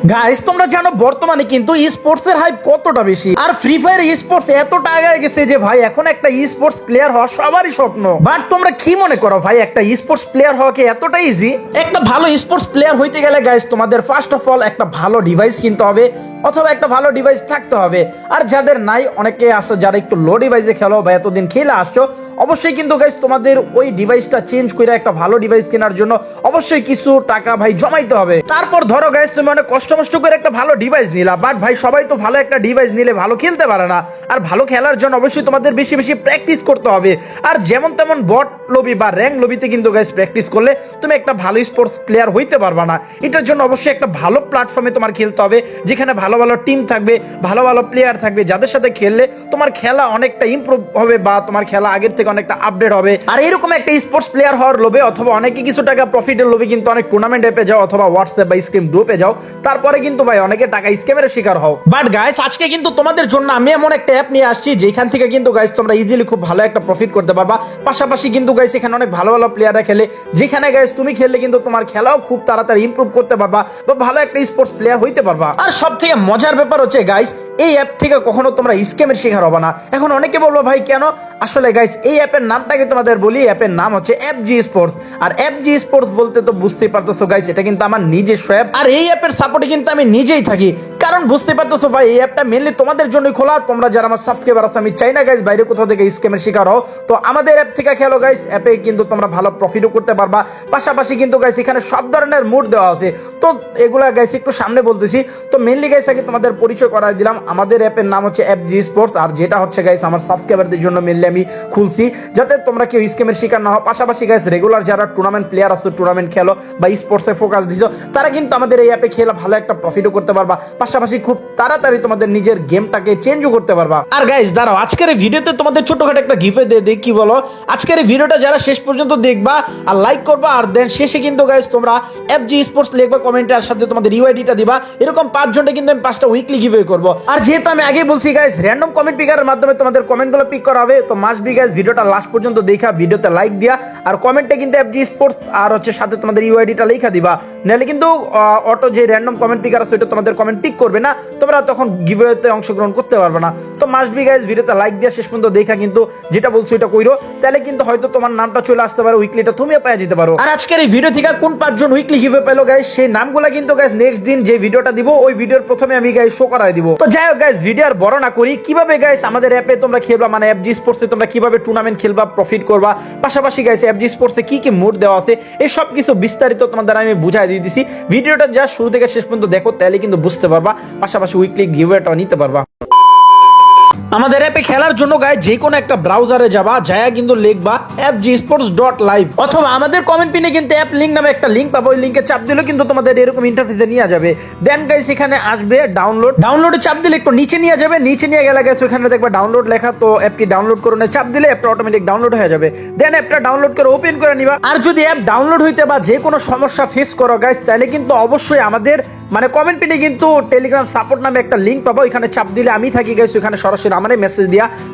Guys তোমরা জানো বর্তমানে কিন্তু ই স্পোর্টস এর হাইপ কতটা বেশি, আর ফ্রি ফায়ার ই স্পোর্টস এতটা আগে গেছে যে ভাই এখন একটা ই স্পোর্টস প্লেয়ার হওয়া সবারই স্বপ্ন। বাট তোমরা কি মনে করো ভাই একটা ই স্পোর্টস প্লেয়ার হওয়া কি এতটা ইজি? একটা ভালো স্পোর্টস প্লেয়ার হইতে গেলে গাইস তোমাদের ফার্স্ট অফ অল একটা ভালো ডিভাইস কিনতে হবে অথবা একটা ভালো ডিভাইস থাকতে হবে। আর যাদের নাই, অনেকে আছে যারা একটু লো ডিভাইসে খেলো বা এতদিন খেলে আসছো, অবশ্যই কিন্তু গাইস তোমাদের ওই ডিভাইসটা চেঞ্জ করে একটা ভালো ডিভাইস কেনার জন্য অবশ্যই কিছু টাকা ভাই জমাইতে হবে। তারপর ধরো গাইস তুমি অনেক কষ্ট করে একটা ভালো ডিভাইস নিলা, বাট ভাই সবাই তো ভালো একটা ডিভাইস নিলে ভালো খেলতে পারে না। আর ভালো খেলার জন্য অবশ্যই তোমাদের বেশি বেশি প্র্যাকটিস করতে হবে। আর যেমন তেমন বট লবি বা র্যাঙ্ক লবিতে কিন্তু গাইস প্র্যাকটিস করলে তুমি একটা ভালো স্পোর্টস প্লেয়ার হইতে পারবা না। এটার জন্য অবশ্যই একটা ভালো প্ল্যাটফর্মে তোমার খেলতে হবে, যেখানে ভালো ভালো টিম থাকবে, ভালো ভালো প্লেয়ার থাকবে, যাদের সাথে খেললে তোমার খেলা অনেকটা ইমপ্রুভ হবে বা তোমার খেলা আগের থেকে অনেকটা আপডেট হবে। আর এরকম একটা স্পোর্টস প্লেয়ার হওয়ার লোভে অথবা অনেকে কিছু টাকা প্রফিটের লোভে কিন্তু অনেক টুর্নামেন্ট অ্যাপে যাও অথবা হোয়াটসঅ্যাপ বা স্ক্রিম গ্রুপে যাও, তারপরে কিন্তু ভাই অনেকে টাকা স্ক্যামের শিকার হও। বাট গাইস আজকে কিন্তু তোমাদের জন্য আমি এমন একটা অ্যাপ নিয়ে আসছি যেখান থেকে কিন্তু গাইস তোমরা ইজিলি খুব ভালো একটা প্রফিট করতে পারবা। পাশাপাশি কিন্তু গাইস এখানে অনেক ভালো ভালো প্লেয়াররা খেলে, যেখানে গাইস তুমি খেললে কিন্তু তোমার খেলাও খুব তাড়াতাড়ি ইমপ্রুভ করতে পারবা বা ভালো একটা স্পোর্টস প্লেয়ার হইতে পারবা। আর সব থেকে মজার ব্যাপার হচ্ছে গাইস এই অ্যাপ থেকে কখনো তোমরা স্ক্যামের শিকার হবে না। এখন অনেকে বলবো ভাই কেন? আসলে গাইস এই অ্যাপের নামটাকে তোমাদের বলি, অ্যাপের নাম হচ্ছে এফজি স্পোর্টস। আর এফজি স্পোর্টস বলতে তো বুঝতেই পারতেছো গাইস, এটা কিন্তু আমার নিজস্ব অ্যাপ। আর এই অ্যাপের সাপোর্টে কিন্তু আমি নিজেই থাকি, কারণ বুঝতে পারতেছো ভাই এই অ্যাপটা মেনলি তোমাদের জন্যই খোলা। তোমরা যারা আমার সাবস্ক্রাইবার আছে, আমি চাই না গাইস বাইরে কোথাও থেকে স্ক্যামের শিকার হও। তো আমাদের অ্যাপ থেকে খেলো গাইস, অ্যাপে কিন্তু তোমরা ভালো প্রফিটও করতে পারবা। পাশাপাশি কিন্তু গাইস এখানে সব ধরনের মুড দেওয়া আছে। তো এগুলা গাইস একটু সামনে বলতেছি। তো মেনলি গাইস আগে তোমাদের পরিচয় করাই দিলাম, আমাদের অ্যাপের নাম হচ্ছে এফজি স্পোর্টস। আর যেটা হচ্ছে গাইস আমার সাবস্ক্রাইবারদের জন্য মেনলি আমি খুলছি, যাতে তোমরা কেউ স্ক্যামের শিকার না হও। পাশাপাশি গাইস রেগুলার যারা টুর্নামেন্ট প্লেয়ার আছে, টুর্নামেন্ট খেলো বা স্পোর্টসে ফোকাস দিছো, তারা কিন্তু আমাদের এই অ্যাপে খেলে ভালো একটা প্রফিটও করতে পারবা। পাশাপাশি খুব তাড়াতাড়ি তোমাদের নিজের গেমটাকে চেঞ্জও করতে পারবা। আর গাইস দাঁড়াও, আজকের এই ভিডিওতে তোমাদের ছোটখাটো একটা গিফট দিয়ে দিই, কি বলো? আজকের এই ভিডিওটা যারা শেষ পর্যন্ত দেখবা আর লাইক করবা, আর দেন শেষে কিন্তু গাইস তোমরা এফজি স্পোর্টস লিখবা কমেন্টে, আর সাথে তোমাদের ইউআইডিটা দিবা। এরকম 5 জনটা কিন্তু আমি 5টা উইকলি গিভওয়ে করব। আর যেহেতু আমি আগেই বলছি গাইস র্যান্ডম কমেন্ট পিকারের মাধ্যমে তোমাদের কমেন্টগুলো পিক করা হবে, তো মাস্ট বি গাইস ভিডিওটা লাস্ট পর্যন্ত দেখা, ভিডিওতে লাইক দিয়া আর কমেন্টে কিন্তু এফজি স্পোর্টস আর হচ্ছে সাথে তোমাদের ইউআইডিটা লেখা দিবা। নাহলে কিন্তু অটো যে র্যান্ডম কমেন্ট পিকার আছে ওটা তোমাদের কমেন্ট পিক করবে না, তোমরা তখন গিভওয়েতে অংশগ্রহণ করতে পারবে না। তো মাস্ট বি গাইস ভিডিওতে লাইক দিয়া শেষ পর্যন্ত দেখা, কিন্তু যেটা বলছো এটা কইরো, তাহলে কিন্তু হয়তো তোমার নামটা চলে আসতে পারে, উইকলিটা তুমিও পেয়ে যেতে পারো। আর আজকের এই ভিডিও থেকে কোন 5 জন উইকলি গিভওয়ে পেলো গাইস, সেই নামগুলা কিন্তু গাইস নেক্সট দিন যে ভিডিওটা দিব ওই ভিডিওর প্রথমে আমি গাইস শো করাই দিব। তো যাই হোক গাইস ভিডিও আর বড় না করি, কিভাবে গাইস আমাদের অ্যাপে তোমরা খেলবা, মানে এফজি স্পোর্টসে তোমরা কিভাবে টুর্নামেন্ট খেলবা, প্রফিট করবা, পাশাপাশি গাইস এফজি স্পোর্টসে কি কি মোড দেওয়া আছে, এই সব কিছু বিস্তারিত তোমাদের আমি বুঝাই দিয়ে দিছি। ভিডিওটা যা শুরু থেকে শেষ পর্যন্ত দেখো, তাহলে কিন্তু বুঝতে পারবা। পাশাপাশি উইকলি গিভওয়েটাও নিতে পারবা। আমাদের অ্যাপে খেলার জন্য গাইস যে কোনো একটা ব্রাউজারে যাবা, যায় কিন্তু লিখবা fgsports.live অথবা আমাদের কমেন্ট পিনে কিন্তু অ্যাপ লিংক নামে একটা লিংক পাবো, ওই লিংকে চাপ দিলে কিন্তু তোমাদের এরকম ইন্টারফেসে নিয়ে যাবে। দেন গাইস এখানে আসবে ডাউনলোডে চাপ দিলে একটু নিচে নিয়ে যাবে, নিচে নিয়ে গেলে গাইস ওখানে দেখবা ডাউনলোড লেখা, তো অ্যাপটি ডাউনলোড করে চাপ দিলে অ্যাপটা অটোমেটিক ডাউনলোড হয়ে যাবে। দেন অ্যাপটা ডাউনলোড করে ওপেন করে নিবা। আর যদি অ্যাপ ডাউনলোড হইতে বা যে কোনো সমস্যা ফেস করো গাইস, তাহলে কিন্তু অবশ্যই আমাদের মানে কমেন্ট পিনে কিন্তু টেলিগ্রাম সাপোর্ট নামে একটা লিংক পাবো, এখানে চাপ দিলে আমি থাকি গাইস, ওখানে সরাসরি আমারে মেসেজ দিয়া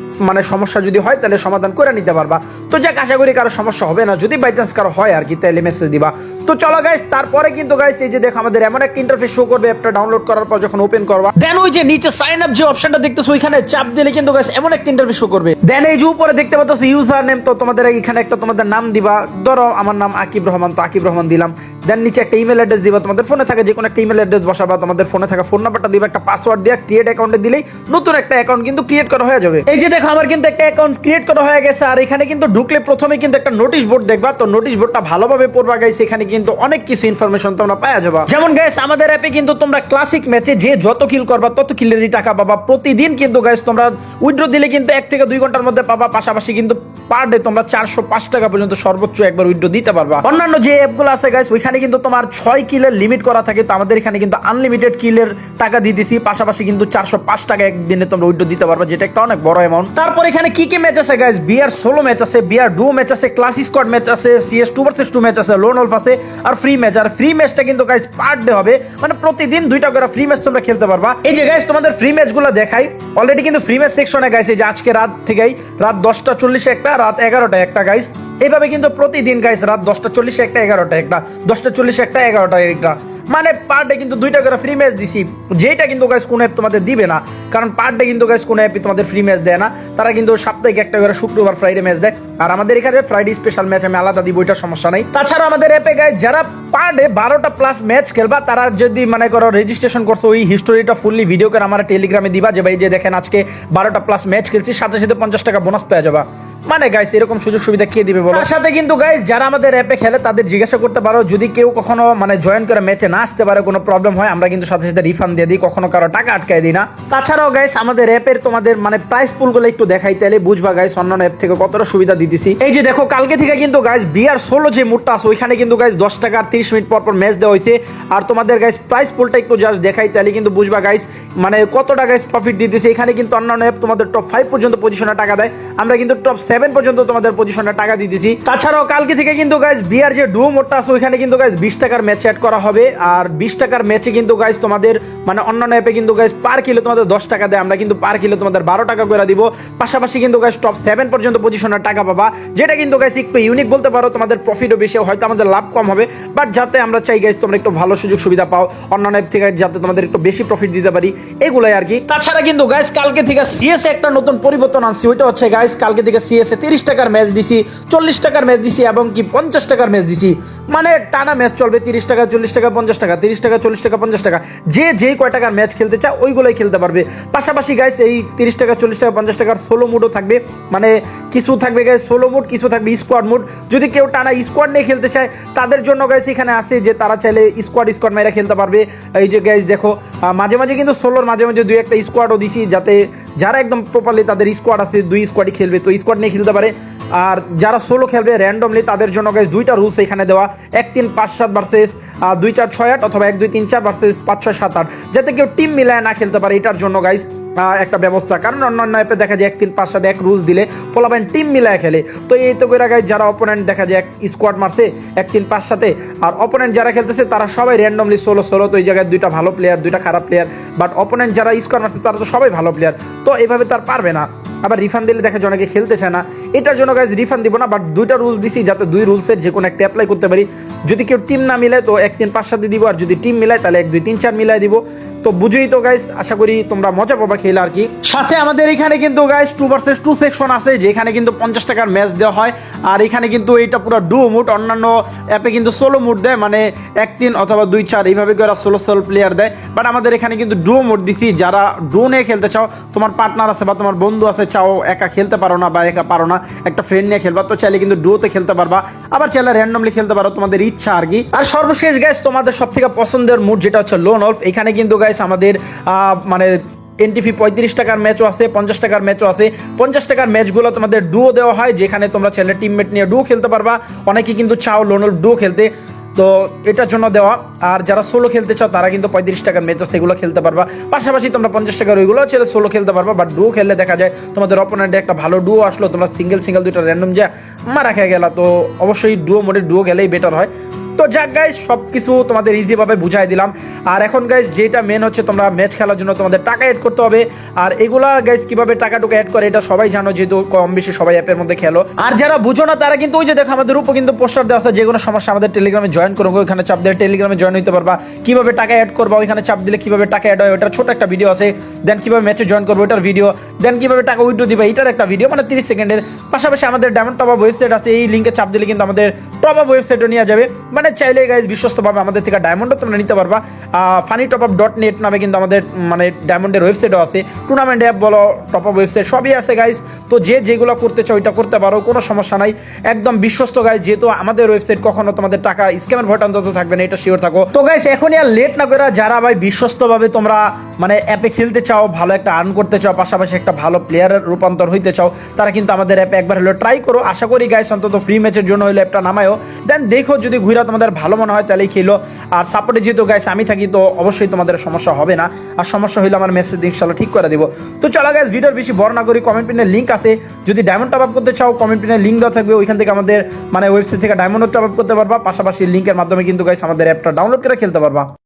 মানে সমস্যা যদি হয় তাহলে সমাধান করে নিতে পারবা। তো যাক আশা করি কারো সমস্যা হবে না, যদি বাই চান্স কারো হয় আর কি, তাহলে মেসেজ দিবা। তো চলো গাইস, তারপরে কিন্তু গাইস এই যে দেখো আমাদের এমন একটা ইন্টারফেস শো করবে অ্যাপটা ডাউনলোড করার পর যখন ওপেন করবা। দেন ওই যে নিচে সাইন আপ যে অপশনটা দেখতেছো ওইখানে চাপ দিলে কিন্তু গাইস এমন একটা ইন্টারফেস শো করবে। দেন এই যে উপরে দেখতে পাচ্ছ ইউজার নেম, তো তোমাদের এখানে একটা তোমাদের নাম দিবা, ধরো আমার নাম আকিব রহমান, তো আকিব রহমান দিলাম। দেন নিচে একটা ইমেল অ্যাড্রেস দিবা, তোমাদের ফোনে থাকে যে কোনো একটা ইমেল অ্যাড্রেস বসাবা, তোমাদের ফোনে থাকা ফোন নাম্বারটা দিবা, একটা পাসওয়ার্ড দিয়ে ক্রিয়েট অ্যাকাউন্টে দিলেই নতুন একটা অ্যাকাউন্ট কিন্তু ক্রিয়েট করা হয়ে যাবে। এই যে দেখো আমার কিন্তু একটা অ্যাকাউন্ট ক্রিয়েট করা হয়ে গেছে। আর এখানে কিন্তু ঢুকলে প্রথমে কিন্তু একটা নোটিশ বোর্ড দেখবা, তো নোটিশ বোর্ডটা ভালোভাবে পড়বা গাইস, এখানে কিন্তু অনেক কিছু ইনফরমেশন তোমরা পাওয়া যাবে। যেমন গাইস আমাদের অ্যাপে কিন্তু তোমরা ক্লাসিক ম্যাচে যে যত কিল করবা তত কিলেরই টাকা পাবা প্রতিদিন, কিন্তু গাইস তোমরা উইথড্র দিলে কিন্তু 1 থেকে 2 ঘন্টার মধ্যে পাবা। পাশাপাশি কিন্তু পার ডে তোমরা 405 টাকা পর্যন্ত সর্বোচ্চ একবার উইথড্র দিতে পারবা। অন্যান্য যে অ্যাপগুলো আছে গাইস ওইখানে কিন্তু তোমার 6 কিলের লিমিট করা থাকে, তো আমাদের এখানে কিন্তু আনলিমিটেড কিলের টাকা দিয়ে দিছি। পাশাপাশি কিন্তু 405 টাকা একদিনে তোমরা উইথড্র দিতে পারবা, যেটা একটা অনেক বড় অ্যামাউন্ট। তারপর এখানে কি কি ম্যাচ আছে গাইস, বিআর সোলো ম্যাচ আছে, বিআর ডুও ম্যাচ আছে, ক্লাস স্কোয়াড ম্যাচ আছে, সিএস 2 ভার্সেস 2 ম্যাচ আছে, লোন ওলফ আছে, আর ফ্রি ম্যাচ। আর ফ্রি ম্যাচটা কিন্তু গাইস পার ডে হবে, মানে প্রতিদিন 2টা করে ফ্রি ম্যাচ তোমরা খেলতে পারবা। এই যে গাইস তোমাদের ফ্রি ম্যাচগুলো দেখাই, অলরেডি কিন্তু ফ্রি ম্যাচ সেকশনে গাইস এই যে আজকে রাত থেকেই রাত 10:40 একটা, রাত 11টা একটা গাইস, এইভাবে কিন্তু প্রতিদিন গাইস রাত 10:40 একটা, 11টা একটা, 10:40 একটা, 11টা একটা। মানে পার ডে কিন্তু 2টা করে ফ্রি ম্যাচ দিছি, যেটা কিন্তু গাইস কোনো অ্যাপ তোমাদের দিবে না, কারণ পার ডে কিন্তু গাইস কোনো অ্যাপই তোমাদের ফ্রি ম্যাচ দেয় না। তারা কিন্তু সাপ্তাহিক একটা করে শুক্রবার ফ্রাইডে ম্যাচ দেয়, আর আমাদের এখানে ফ্রাইডে স্পেশাল ম্যাচ আমি আলাদা দিব, ওইটা সমস্যা নাই। তাছাড়া আমাদের অ্যাপে গাইস যারা পার ডে 12টা প্লাস ম্যাচ খেলবা, তারা যদি মনে করো রেজিস্ট্রেশন করছো, ওই হিস্টোরিটা ফুললি ভিডিও করে আমার টেলিগ্রামে দিবা যে ভাই যে দেখেন আজকে 12টা প্লাস ম্যাচ খেলছি, সাথে সাথে 50 টাকা বোনাস পেয়ে যাবা। মানে গাইস এরকম সুযোগ সুবিধা কে দিবে বলো? তার সাথে কিন্তু গাইস যারা আমাদের অ্যাপে খেলে তাদের জিজ্ঞাসা করতে পারো, যদি কেউ কখনো মানে জয়েন করে ম্যাচে না আসতে পারে, কোনো প্রবলেম হয়, আমরা কিন্তু সাথে সাথে রিফান্ড দিয়ে দিই, কখনো কারো টাকা আটকায় দিই না। তাছাড়াও গাইস আমাদের অ্যাপের তোমাদের মানে প্রাইস পুলগুলো একটু দেখাই, তাহলে বুঝবা গাইস অন্যান্য অ্যাপ থেকে কতটা সুবিধা দিতেছি। এই যে দেখো কালকে থেকে কিন্তু গাইস বিআর 16 যে মুডটা আছে ওইখানে কিন্তু গাইস 10 টাকা 30 মিনিট পর পর ম্যাচ দেওয়া হয়েছে। আর তোমাদের গাইস প্রাইস পুলটা একটু জাস্ট দেখাই, তাহলে কিন্তু বুঝবা গাইস মানে কতটা গাইস প্রফিট দিতেছে। এখানে কিন্তু অন্যান্য অ্যাপ তোমাদের টপ 5 পর্যন্ত পজিশনে টাকা দেয়, আমরা কিন্তু টপ 7 পর্যন্ত তোমাদের পজিশনে টাকা দিতেছি। তাছাড়াও কালকে থেকে কিন্তু গাইস বিআর যে ডুও মোডটা আছে ওইখানে কিন্তু গাইস 20 টাকার ম্যাচ অ্যাড করা হবে। আর 20 টাকার ম্যাচে কিন্তু গাইস তোমাদের মানে অন্যান্য অ্যাপে কিন্তু গাইস পার কিলো তোমাদের 10 টাকা দেয়, আমরা কিন্তু পার কিলো তোমাদের 12 টাকা করে দিব। পাশাপাশি কিন্তু গাইস টপ 7 পর্যন্ত পজিশনে টাকা পাবা, যেটা কিন্তু গাইস একটু ইউনিক বলতে পারো, তোমাদের প্রফিটও বেশি, হয়তো আমাদের লাভ কম হবে, বাট যাতে আমরা চাই গাইস তোমরা একটু ভালো সুযোগ সুবিধা পাও অন্যান্য অ্যাপ থেকে, যাতে তোমাদের একটু বেশি প্রফিট দিতে পারি, এগুলাই আর কি। তাছাড়া কিন্তু গাইস কালকে থেকে সিএসএ একটা নতুন পরিবর্তন আনছি, ওইটা হচ্ছে গাইস কালকে থেকে সিএসএ 30 টাকার ম্যাচ দিছি, 40 টাকার ম্যাচ দিছি এবং কি 50 টাকার ম্যাচ দিছি। মানে টানা ম্যাচ চলবে, 30 টাকা 40 টাকা 50 টাকা, 30 টাকা 40 টাকা 50 টাকা, যে যেই কয় টাকার ম্যাচ খেলতে চায় ওইগুলোই খেলতে পারবে। পাশাপাশি গাইস এই 30 টাকা 40 টাকা 50 টাকার সোলো মুডও থাকবে, মানে কিছু থাকবে গাইস সোলো মুড, কিছু থাকবে স্কোয়াড মুড। যদি কেউ টানা স্কোয়াড নিয়ে খেলতে চায় তাদের জন্য গাইস এখানে আছে যে তারা চাইলে স্কোয়াড মেয়েরা খেলতে পারবে। এই যে গাইস দেখো মাঝে মাঝে কিন্তু সোলোর মাঝে মাঝে 2-1টা স্কোয়াডও দিছি, যাতে যারা একদম প্রপারলি তাদের স্কোয়াড আছে 2 স্কোয়াডই খেলবে তো স্কোয়াড নিয়ে খেলতে পারে। আর যারা সোলো খেলবে র্যান্ডমলি তাদের জন্য গাইস 2টা রুলস এখানে দেওয়া, 1-3-5-7 ভার্সেস 2-4-6-8 অথবা 1-2-3-4 ভার্সেস 5-6-7-8, যাতে কেউ টিম মিলায় না খেলতে পারে, এটার জন্য গাইস একটা ব্যবস্থা। কারণ অন্যান্য অ্যাপে দেখা যায় 1-3-5-7 এক রুলস দিলে পোলাবেন টিম মিলায় খেলে, তো এই তো করে গাইস যারা অপোনেন্ট দেখা যায় এক স্কোয়াড মারছে 1-3-5-7, আর অপোনেন্ট যারা খেলতেছে তারা সবাই র্যান্ডমলি সোলো, তো এই জায়গায় 2টা ভালো প্লেয়ার 2টা খারাপ প্লেয়ার, বাট অপোনেন্ট যারা স্কোয়াড মারছে তারা তো সবাই ভালো প্লেয়ার, তো এইভাবে তার পারবে না। আবার রিফান্ড দিলে দেখা যায় অনেকে খেলতে চায় না, এটার জন্য গাইজ রিফান্ড দিব না, বাট 2টা রুলস দিছি যাতে 2 রুলসের যে কোনো একটা অ্যাপ্লাই করতে পারি। যদি কেউ টিম না মিলায় তো 1-3-5-7 দিব, আর যদি টিম মিলায় তাহলে 1-2-3-4 মিলাই দিব। তো বুঝেই তো গাইস, আশা করি তোমরা মজা পাবা খেলে আর কি। সাথে আমাদের এখানে কিন্তু গাইস 2 ভার্সেস 2 সেকশন আছে, যেখানে কিন্তু 50 টাকার ম্যাচ দেওয়া হয়। আর এখানে কিন্তু এইটা পুরো ডুও মুড, অন্যান্য অ্যাপে কিন্তু সোলো মুড দেয়, মানে 1-3 অথবা 2-4 এইভাবে করে সোলো প্লেয়ার দেয়, বাট আমাদের এখানে কিন্তু ডুও মুড দিছি। যারা ডুও নিয়ে খেলতে চাও, তোমার পার্টনার আছে বা তোমার বন্ধু আছে, চাও একা খেলতে পারো না বা একা পারো না, একটা ফ্রেন্ড নিয়ে খেলবা, তো চাইলে কিন্তু ডুওতে খেলতে পারবা, আবার চাইলে র্যান্ডমলি খেলতে পারো, তোমাদের ইচ্ছা আর কি। আর সর্বশেষ গাইস তোমাদের সবথেকে পছন্দের মুড যেটা হচ্ছে লোন ওলফ, এখানে কিন্তু গাইস আমাদের মানে এনটিভি 35 টাকার ম্যাচও আছে, 50 টাকার ম্যাচও আছে। 50 টাকার ম্যাচগুলো তোমাদের ডুও দেওয়া হয়, যেখানে তোমরা ছেলে টিমমেট নিয়ে ডুও খেলতে পারবা। অনেকে কিন্তু চাও লোনল ডুও খেলতে, তো এটার জন্য দেওয়া। আর যারা সোলো খেলতে চাও তারা কিন্তু 35 টাকার ম্যাচ আছে, সেগুলো খেলতে পারবা। পাশাপাশি তোমরা 50 টাকার ওইগুলো ছেলে সোলো খেলতে পারবা, বাট ডুও খেললে দেখা যায় তোমাদের অপোনেন্টে একটা ভালো ডুও আসলো, তোমরা সিঙ্গেল 2টা র্যান্ডম যা মারা খেয়ে গেলা, তো অবশ্যই ডুও মোডে ডুও গেলেই বেটার হয়। তো যাক গাইস, সব কিছু তোমাদের ইজিভাবে বুঝাই দিলাম। আর এখন গাইস যেটা মেন হচ্ছে, তোমরা ম্যাচ খেলার জন্য তোমাদের টাকা অ্যাড করতে হবে। আর এগুলা গাইস কিভাবে টাকা অ্যাড করে এটা সবাই জানো, যেহেতু কম বেশি সবাই অ্যাপের মধ্যে খেলো। আর যারা বুঝো না তারা কিন্তু ওই যে দেখো আমাদের উপর কিন্তু পোস্টার দেওয়া আছে, যে কোনো সমস্যা আমাদের টেলিগ্রামে জয়েন করো, ওইখানে চাপ দিলে টেলিগ্রামে জয়েন হতে পারবা। কিভাবে টাকা অ্যাড করবা ওইখানে চাপ দিলে কিভাবে টাকা অ্যাড হয় ওটার ছোট একটা ভিডিও আছে, দেন কিভাবে ম্যাচে জয়েন করবো ওটার ভিডিও, দেন কিভাবে টাকা উইথড্র দিবা এটার একটা ভিডিও, মানে 30 সেকেন্ডের। পাশাপাশি আমাদের ডায়মন্ড টপ আপ ওয়েবসাইট আছে, এই লিঙ্কে চাপ দিলে কিন্তু আমাদের টপ আপ ওয়েবসাইটও নিয়ে যাবে, মানে চাইলে গাইস বিশ্বস্তভাবে আমাদের থেকে ডায়মন্ডও তোমরা নিতে পারবা। funnytopup.net নামে কিন্তু আমাদের মানে ডায়মন্ডের ওয়েবসাইটও আছে, টুর্নামেন্ট অ্যাপ বলো, টপ আপ ওয়েবসাইট সবই আছে গাইস। তো যে যেগুলো করতে চাও ওইটা করতে পারো, কোনো সমস্যা নাই, একদম বিশ্বস্ত গাইস। যেহেতু আমাদের ওয়েবসাইট কখনো তোমাদের টাকা স্ক্যামের ভয় অন্তত থাকবে না, এটা শিওর থাকো। তো গাইস এখনই আর লেট না করে যারা ভাই বিশ্বস্তভাবে তোমরা মানে অ্যাপে খেলতে চাও, ভালো একটা আর্ন করতে চাও, পাশাপাশি একটা ভালো প্লেয়ারের রূপান্তর হইতে চাও, তারা কিন্তু আমাদের অ্যাপে একবার হলো ট্রাই করো। আশা করি গাইস অন্তত ফ্রি ম্যাচের জন্য হইলে অ্যাপটা নামায়ও, দেন দেখো যদি ঘুরা তোমাদের ভালো মনে হয় তাহলেই খেলো। আর সাপোর্টে যেহেতু গাইস আমি থাকি, তো অবশ্যই তোমাদের সমস্যা হবে না, আর সমস্যা হইলে আমার মেসেজ ইনশাআল্লাহ ঠিক করে দিব। তো চলো গাইস, ভিডিওর বেশি বড় না করি, কমেন্ট পিনে লিঙ্ক আছে, যদি ডায়মন্ড টপ আপ করতে চাও কমেন্ট পিনে লিঙ্ক দেওয়া থাকবে, ওইখান থেকে আমাদের মানে ওয়েবসাইট থেকে ডায়মন্ড টপ আপ করতে পারবা। পাশাপাশি লিঙ্কের মাধ্যমে কিন্তু গাইস আমাদের অ্যাপটা ডাউনলোড করে খেলতে পারবা।